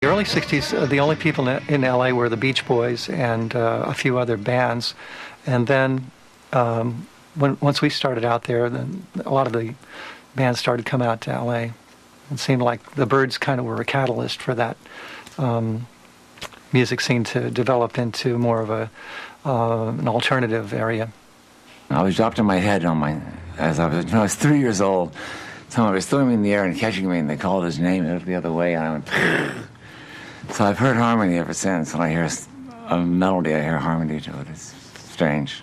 The early 60s, the only people in LA were the Beach Boys and a few other bands. And then once we started out there, then a lot of the bands started to come out to LA. It seemed like the Byrds kind of were a catalyst for that music scene to develop into more of an alternative area. I was dropped on my head as I was 3 years old. Someone was throwing me in the air and catching me, and they called his name, and it was the other way, and I went. So I've heard harmony ever since. When I hear a melody, I hear harmony to it. It's strange.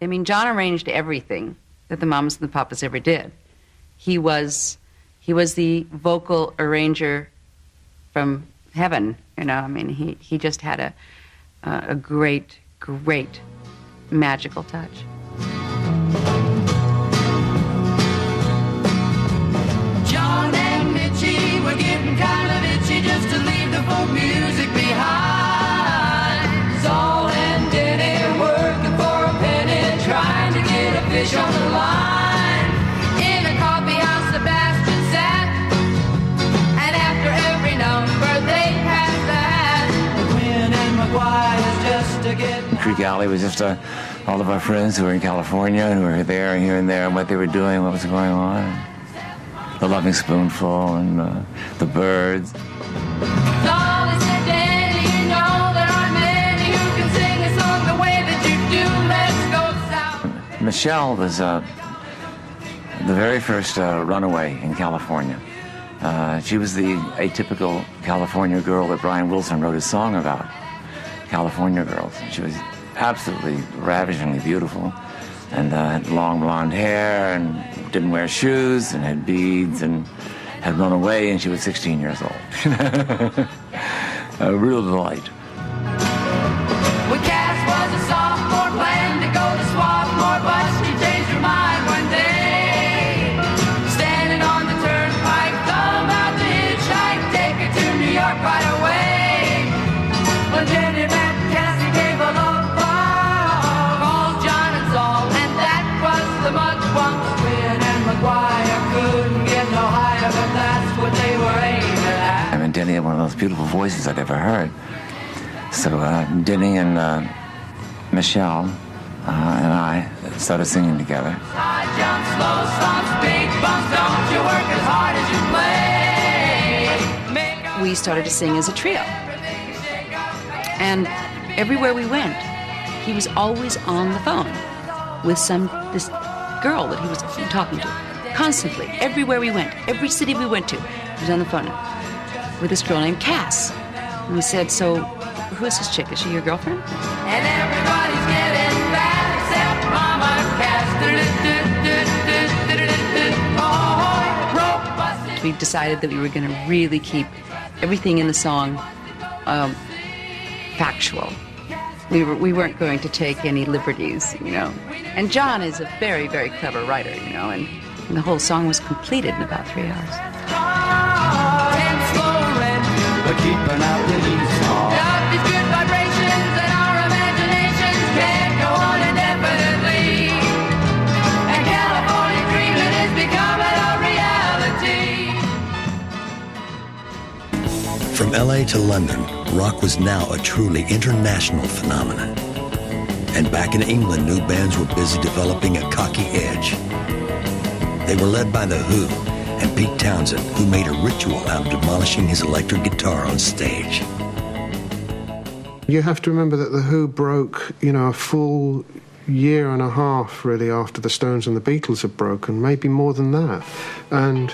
I mean, John arranged everything that the Mamas and the Papas ever did. He was the vocal arranger from heaven, you know. I mean, he just had a great, great magical touch. John and Mitchie were getting kind of itchy just to leave the folk music behind. Saul and Denny working for a penny, trying to get a fish on the line. In a coffee house, Sebastian sat, and after every number they passed that. Quinn and McGuire's just to get. Creek Alley was just all of our friends who were in California and who were there and here and there, and what they were doing, what was going on. The Loving Spoonful and the Byrds. Michelle was the very first runaway in California. She was the atypical California girl that Brian Wilson wrote a song about, California Girls. She was absolutely ravishingly beautiful and had long blonde hair and didn't wear shoes and had beads and had run away, and she was 16 years old. A real delight. When Cass was a sophomore, planned to go to Swarthmore, but she changed her mind one day. Standing on the turnpike, thumb out the hitchhike, take her to New York right away. When Jenny met Cassie, gave a love bomb, called John and Saul, and that was the much once. Quinn and McGuire couldn't get no higher, but that's what they were aiming at. I mean, Denny had one of those beautiful voices I'd ever heard. So Denny and Michelle and I started singing together. High jumps, slow slumps, big bumps, don't you work as hard as you play. We started to sing as a trio. And everywhere we went, he was always on the phone with this girl that he was talking to. Constantly, everywhere we went, every city we went to, he was on the phone with this girl named Cass. And we said, so who is this chick? Is she your girlfriend? And everybody's getting back except Mama Cass. We decided that we were going to really keep everything in the song factual. We weren't going to take any liberties, you know. And John is a very, very clever writer, you know, and the whole song was completed in about 3 hours. But keeping out the heat. Love is good vibrations and our imaginations can't go on indefinitely. And California dreaming is becoming a reality. From LA to London, rock was now a truly international phenomenon. And back in England, new bands were busy developing a cocky edge. They were led by The Who and Pete Townsend, who made a ritual out of demolishing his electric guitar on stage. You have to remember that The Who broke, a full year and a half, really, after the Stones and the Beatles had broken, maybe more than that. And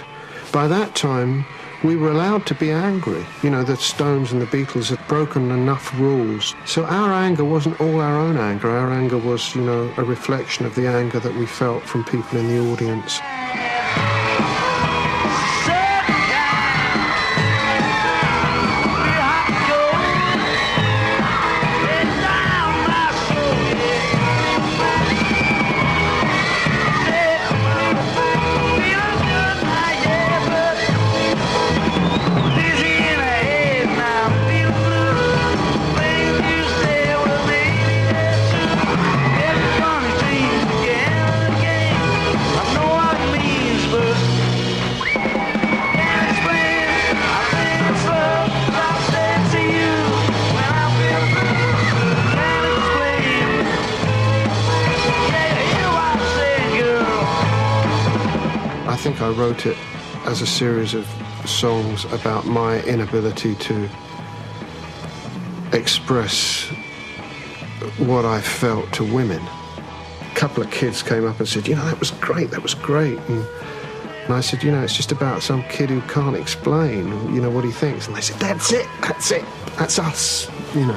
by that time, we were allowed to be angry. The Stones and the Beatles had broken enough rules. So our anger wasn't all our own anger. Our anger was, a reflection of the anger that we felt from people in the audience. think I wrote it as a series of songs about my inability to express what I felt to women. A couple of kids came up and said, that was great, And I said, it's just about some kid who can't explain, what he thinks. And they said, that's it, that's us, And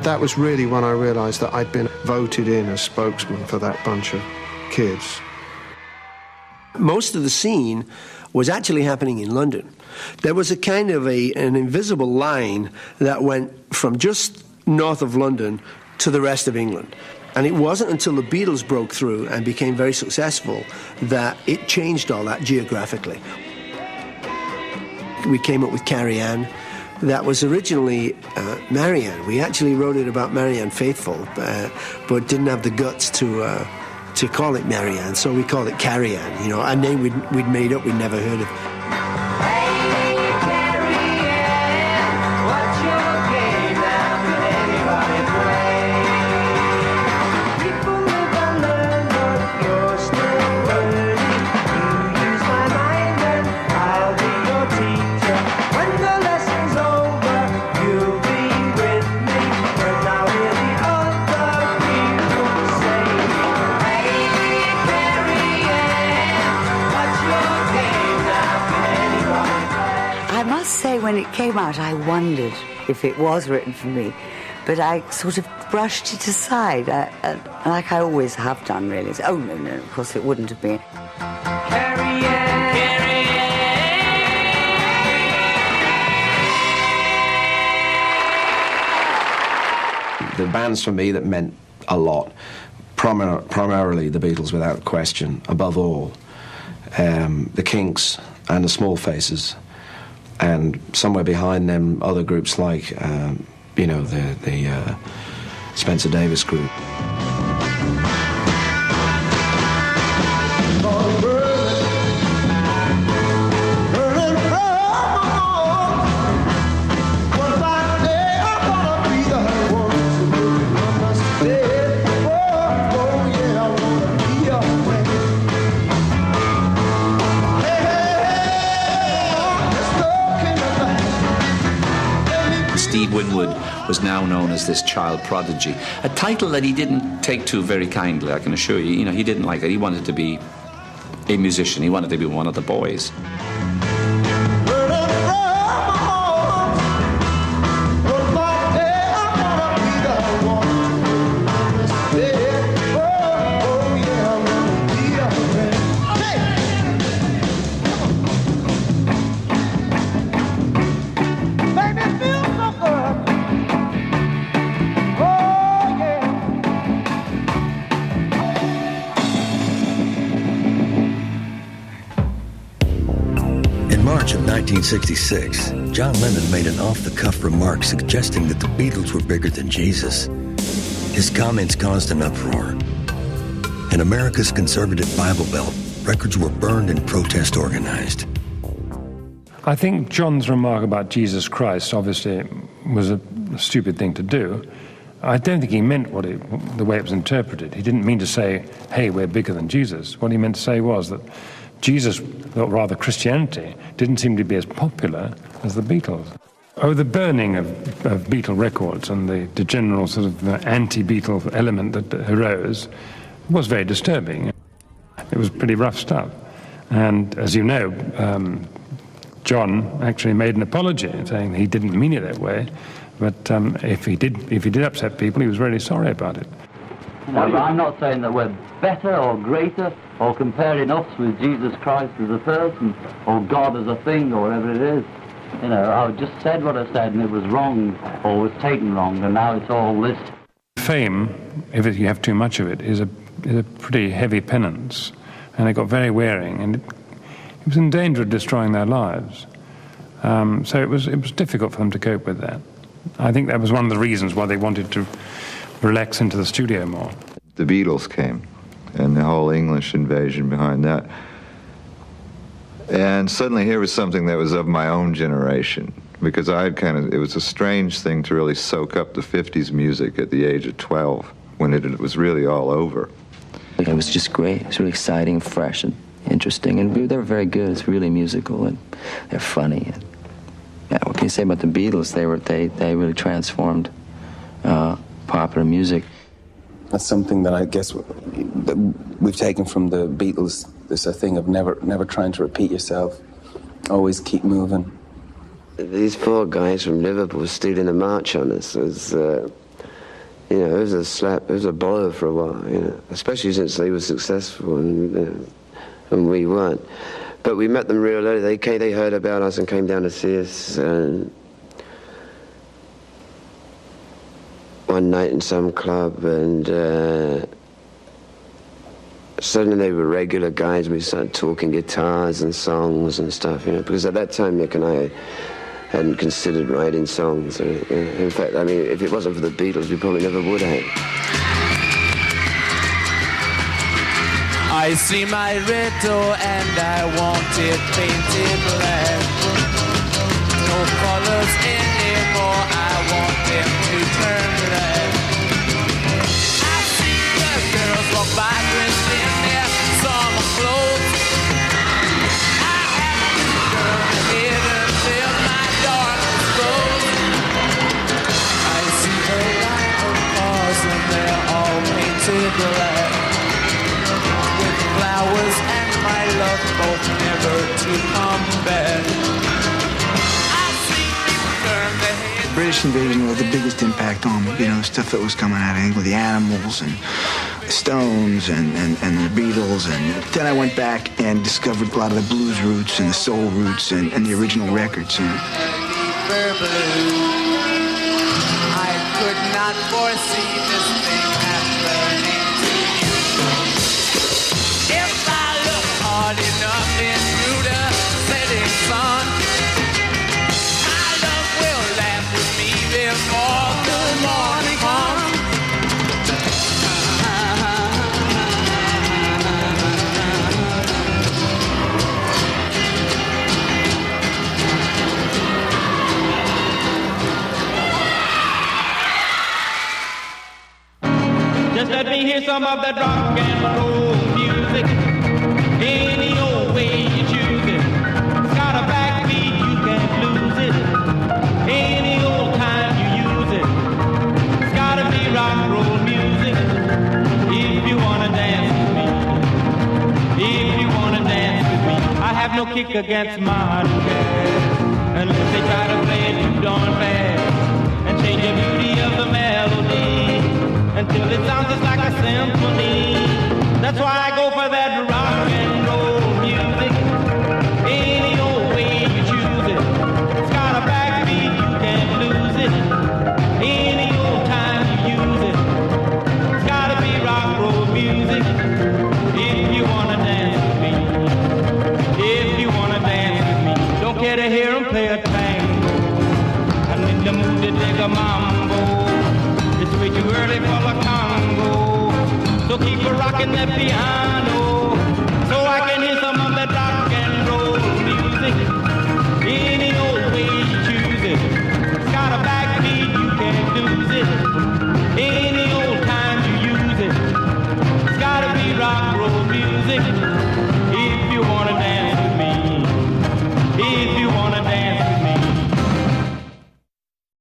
that was really when I realised that I'd been voted in as spokesman for that bunch of kids. Most of the scene was actually happening in London. There was a kind of an invisible line that went from just north of London to the rest of England. And it wasn't until the Beatles broke through and became very successful that it changed all that geographically. We came up with Carrie Ann. That was originally Marianne. We actually wrote it about Marianne Faithfull, but didn't have the guts to call it Marianne, so we called it Carrie Ann, a name we'd made up, we'd never heard of. When it came out, I wondered if it was written for me, but I sort of brushed it aside, like I always have done, really. Oh, no, of course it wouldn't have been. Carrie Ann, Carrie Ann. The bands for me that meant a lot, primarily the Beatles without question, above all, the Kinks and the Small Faces. And somewhere behind them, other groups like, the Spencer Davis group. Steve Winwood was now known as this child prodigy, a title that he didn't take to very kindly, I can assure you. He didn't like it. He wanted to be a musician. He wanted to be one of the boys. March of 1966, John Lennon made an off-the-cuff remark suggesting that the Beatles were bigger than Jesus. His comments caused an uproar. In America's conservative Bible Belt, records were burned and protest organized. I think John's remark about Jesus Christ obviously was a stupid thing to do. I don't think he meant the way it was interpreted. He didn't mean to say, hey, we're bigger than Jesus. What he meant to say was that Jesus, or rather Christianity, didn't seem to be as popular as the Beatles. Oh, the burning of Beatle records and the general sort of anti-Beatle element that arose was very disturbing. It was pretty rough stuff. And as you know, John actually made an apology saying he didn't mean it that way, but if he did upset people, he was really sorry about it. I'm not saying that we're better or greater or comparing us with Jesus Christ as a person or God as a thing or whatever it is. I just said what I said and it was wrong or was taken wrong, and now it's all this. Fame, if you have too much of it, is a pretty heavy penance, and it got very wearing, and it was in danger of destroying their lives. So it was difficult for them to cope with that. I think that was one of the reasons why they wanted to relax into the studio more. The Beatles came, and the whole English invasion behind that. And suddenly here was something that was of my own generation, because it was a strange thing to really soak up the 50s music at the age of 12, when it was really all over. It was just great. It was really exciting, fresh, and interesting, and they were very good. It's really musical, and they're funny. And, yeah, what can you say about the Beatles? They really transformed popular music. That's something that I guess we've taken from the Beatles. This thing of never trying to repeat yourself, always keep moving. These poor guys from Liverpool stealing a march on us was, it was a slap, it was a blow for a while, especially since they were successful and we weren't. But we met them real early. They heard about us and came down to see us. And one night in some club, and suddenly they were regular guys. We started talking guitars and songs and stuff, because at that time Mick and I hadn't considered writing songs. In fact, I mean, if it wasn't for the Beatles, we probably never would have. I see my riddle and I want it painted black. No colors anymore, I want them to turn black. I see the girls walk by dressed in their summer clothes. I have to turn ahead until my darkness goes. I see a line of cars and they're all painted black. Flowers and my love both never to come back. I see people turn their heads. The British invasion had the biggest impact on me, stuff that was coming out of England, the Animals and the Stones and the Beatles. And then I went back and discovered a lot of the blues roots and the soul roots and the original records. I could not foresee this thing happening. Hard enough into the setting sun, my love will laugh with me before the morning comes. Just let me hear some of that rock and roll music. Any old way you choose it. It's got a backbeat, you can't lose it. Any old time you use it. It's gotta be rock and roll music. If you wanna dance with me. If you wanna dance with me. I have no kick against modern jazz, unless they try to play it too darn fast and change the beauty of the melody until it sounds just like a symphony. That's why I go for that rock and roll music. Any old way you choose it. It's got a backbeat, you can't lose it. Any old time you use it. It's gotta be rock and roll music. If you wanna dance with me. If you wanna dance with me. Don't care to hear them play a tango. I'm in the mood to dig a mambo. It's way too early for the Congo. So keep a rocking that piano.